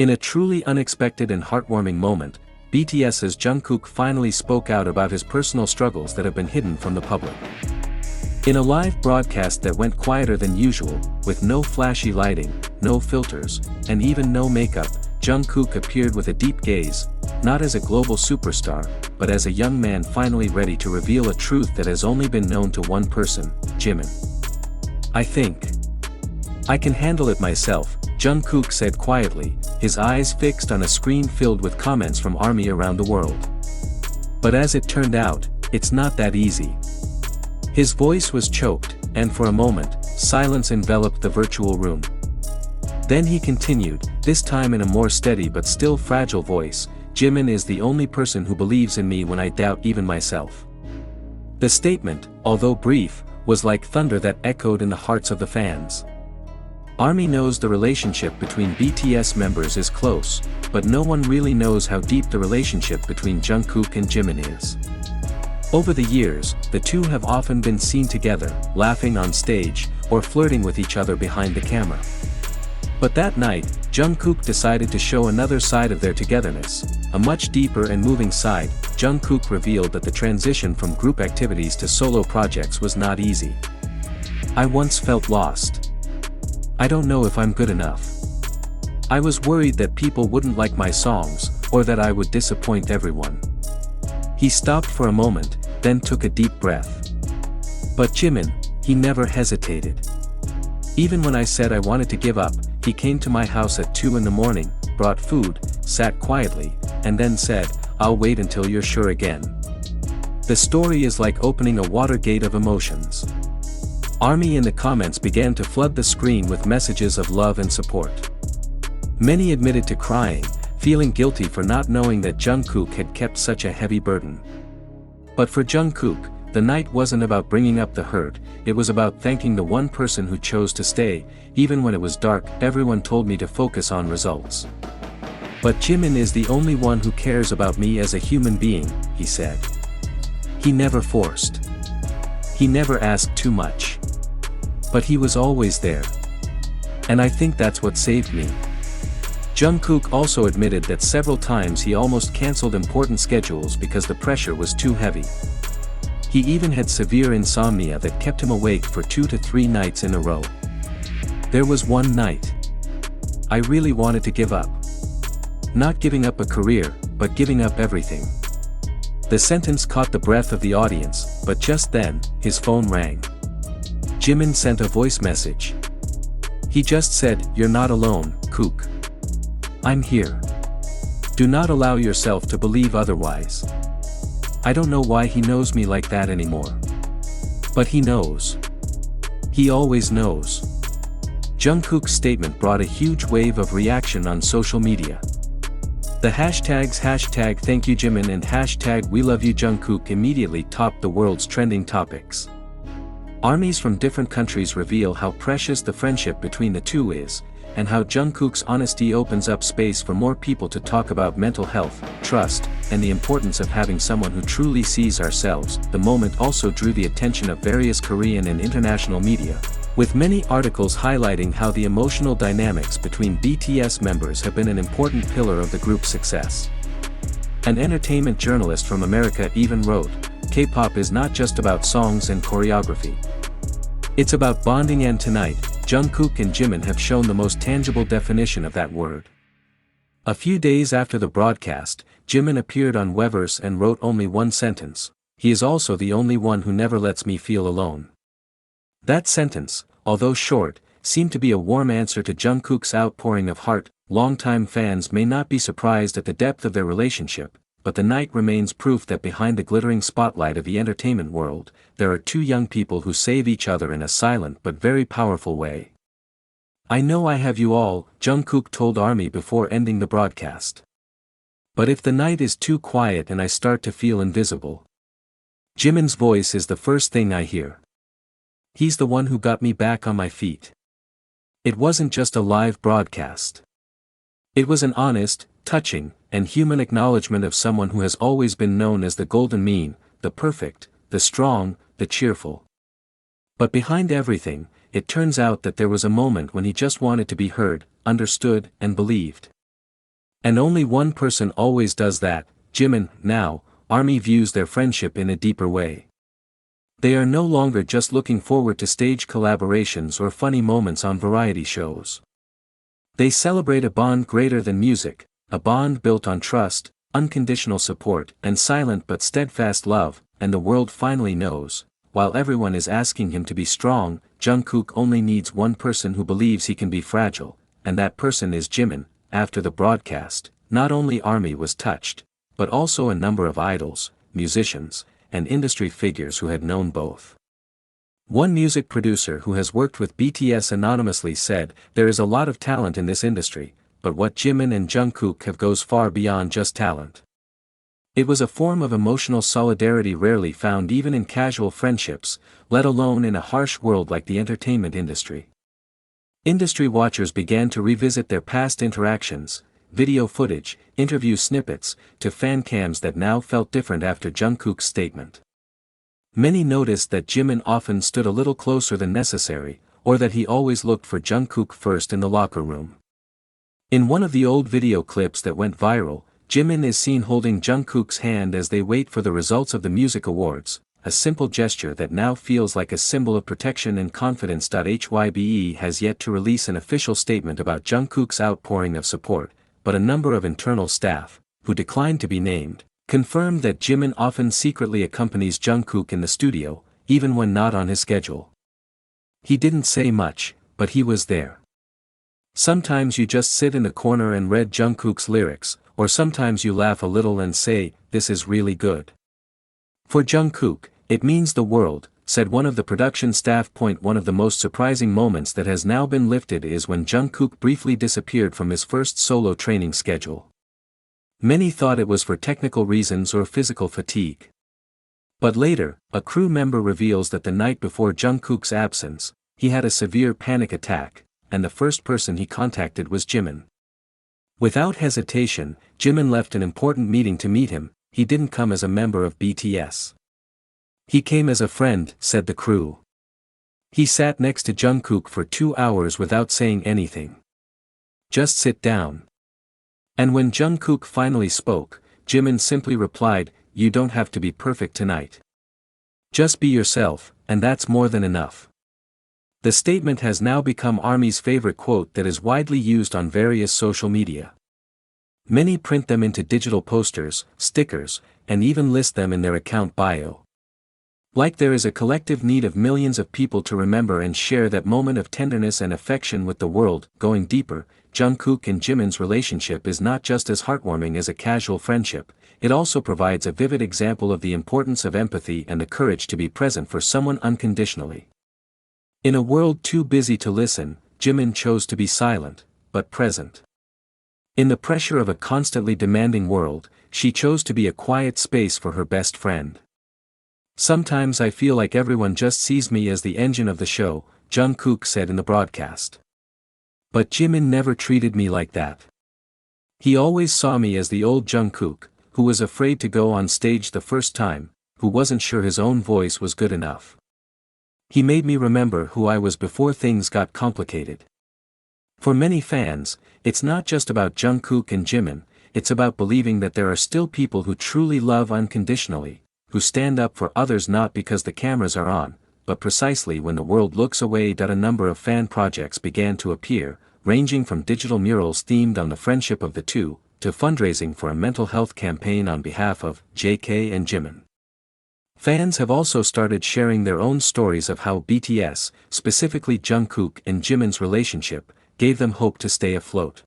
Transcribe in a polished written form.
In a truly unexpected and heartwarming moment, BTS's Jungkook finally spoke out about his personal struggles that have been hidden from the public. In a live broadcast that went quieter than usual, with no flashy lighting, no filters, and even no makeup, Jungkook appeared with a deep gaze, not as a global superstar, but as a young man finally ready to reveal a truth that has only been known to one person, Jimin. "I think I can handle it myself," Jungkook said quietly, his eyes fixed on a screen filled with comments from ARMY around the world. But as it turned out, it's not that easy. His voice was choked, and for a moment, silence enveloped the virtual room. Then he continued, this time in a more steady but still fragile voice, "Jimin is the only person who believes in me when I doubt even myself." The statement, although brief, was like thunder that echoed in the hearts of the fans. ARMY knows the relationship between BTS members is close, but no one really knows how deep the relationship between Jungkook and Jimin is. Over the years, the two have often been seen together, laughing on stage, or flirting with each other behind the camera. But that night, Jungkook decided to show another side of their togetherness, a much deeper and moving side. Jungkook revealed that the transition from group activities to solo projects was not easy. "I once felt lost. I don't know if I'm good enough. I was worried that people wouldn't like my songs, or that I would disappoint everyone." He stopped for a moment, then took a deep breath. But Jimin, he never hesitated. "Even when I said I wanted to give up, he came to my house at 2 in the morning, brought food, sat quietly, and then said, 'I'll wait until you're sure again.'" The story is like opening a watergate of emotions. ARMY in the comments began to flood the screen with messages of love and support. Many admitted to crying, feeling guilty for not knowing that Jungkook had kept such a heavy burden. But for Jungkook, the night wasn't about bringing up the hurt, it was about thanking the one person who chose to stay. "Even when it was dark, everyone told me to focus on results. But Jimin is the only one who cares about me as a human being," he said. "He never forced. He never asked too much. But he was always there. And I think that's what saved me." Jungkook also admitted that several times he almost cancelled important schedules because the pressure was too heavy. He even had severe insomnia that kept him awake for 2 to 3 nights in a row. "There was one night. I really wanted to give up. Not giving up a career, but giving up everything." The sentence caught the breath of the audience, but just then, his phone rang. Jimin sent a voice message. He just said, "You're not alone, Kook. I'm here. Do not allow yourself to believe otherwise." I don't know why he knows me like that anymore. But he knows. He always knows. Jungkook's statement brought a huge wave of reaction on social media. The hashtags #ThankYouJimin and #WeLoveYouJungkook immediately topped the world's trending topics. Armies from different countries reveal how precious the friendship between the two is, and how Jungkook's honesty opens up space for more people to talk about mental health, trust, and the importance of having someone who truly sees ourselves. The moment also drew the attention of various Korean and international media, with many articles highlighting how the emotional dynamics between BTS members have been an important pillar of the group's success. An entertainment journalist from America even wrote, "K-pop is not just about songs and choreography. It's about bonding, and tonight, Jungkook and Jimin have shown the most tangible definition of that word." A few days after the broadcast, Jimin appeared on Weverse and wrote only one sentence: "He is also the only one who never lets me feel alone." That sentence, although short, seemed to be a warm answer to Jungkook's outpouring of heart. Longtime fans may not be surprised at the depth of their relationship, but the night remains proof that behind the glittering spotlight of the entertainment world, there are two young people who save each other in a silent but very powerful way. "I know I have you all," Jungkook told ARMY before ending the broadcast. "But if the night is too quiet and I start to feel invisible, Jimin's voice is the first thing I hear. He's the one who got me back on my feet." It wasn't just a live broadcast. It was an honest, touching, and human acknowledgement of someone who has always been known as the golden mean, the perfect, the strong, the cheerful. But behind everything, it turns out that there was a moment when he just wanted to be heard, understood, and believed. And only one person always does that, Jimin. Now, ARMY views their friendship in a deeper way. They are no longer just looking forward to stage collaborations or funny moments on variety shows. They celebrate a bond greater than music, a bond built on trust, unconditional support, and silent but steadfast love, and the world finally knows. While everyone is asking him to be strong, Jungkook only needs one person who believes he can be fragile, and that person is Jimin. After the broadcast, not only ARMY was touched, but also a number of idols, musicians, and industry figures who had known both. One music producer who has worked with BTS anonymously said, "There is a lot of talent in this industry, but what Jimin and Jungkook have goes far beyond just talent. It was a form of emotional solidarity rarely found even in casual friendships, let alone in a harsh world like the entertainment industry." Industry watchers began to revisit their past interactions, video footage, interview snippets, to fan cams that now felt different after Jungkook's statement. Many noticed that Jimin often stood a little closer than necessary, or that he always looked for Jungkook first in the locker room. In one of the old video clips that went viral, Jimin is seen holding Jungkook's hand as they wait for the results of the music awards, a simple gesture that now feels like a symbol of protection and confidence. HYBE has yet to release an official statement about Jungkook's outpouring of support, but a number of internal staff, who declined to be named, confirmed that Jimin often secretly accompanies Jungkook in the studio, even when not on his schedule. He didn't say much, but he was there. Sometimes you just sit in the corner and read Jungkook's lyrics, or sometimes you laugh a little and say, "This is really good." For Jungkook, it means the world, said one of the production staff. One of the most surprising moments that has now been lifted is when Jungkook briefly disappeared from his first solo training schedule. Many thought it was for technical reasons or physical fatigue. But later, a crew member reveals that the night before Jungkook's absence, he had a severe panic attack, and the first person he contacted was Jimin. Without hesitation, Jimin left an important meeting to meet him. He didn't come as a member of BTS. "He came as a friend," said the crew. "He sat next to Jungkook for 2 hours without saying anything. Just sit down." And when Jungkook finally spoke, Jimin simply replied, "You don't have to be perfect tonight. Just be yourself, and that's more than enough." The statement has now become ARMY's favorite quote that is widely used on various social media. Many print them into digital posters, stickers, and even list them in their account bio. Like there is a collective need of millions of people to remember and share that moment of tenderness and affection with the world. Going deeper, Jungkook and Jimin's relationship is not just as heartwarming as a casual friendship, it also provides a vivid example of the importance of empathy and the courage to be present for someone unconditionally. In a world too busy to listen, Jimin chose to be silent, but present. In the pressure of a constantly demanding world, she chose to be a quiet space for her best friend. "Sometimes I feel like everyone just sees me as the engine of the show," Jungkook said in the broadcast. "But Jimin never treated me like that. He always saw me as the old Jungkook, who was afraid to go on stage the first time, who wasn't sure his own voice was good enough. He made me remember who I was before things got complicated." For many fans, it's not just about Jungkook and Jimin, it's about believing that there are still people who truly love unconditionally, who stand up for others not because the cameras are on, but precisely when the world looks away. A number of fan projects began to appear, ranging from digital murals themed on the friendship of the two, to fundraising for a mental health campaign on behalf of JK and Jimin. Fans have also started sharing their own stories of how BTS, specifically Jungkook and Jimin's relationship, gave them hope to stay afloat.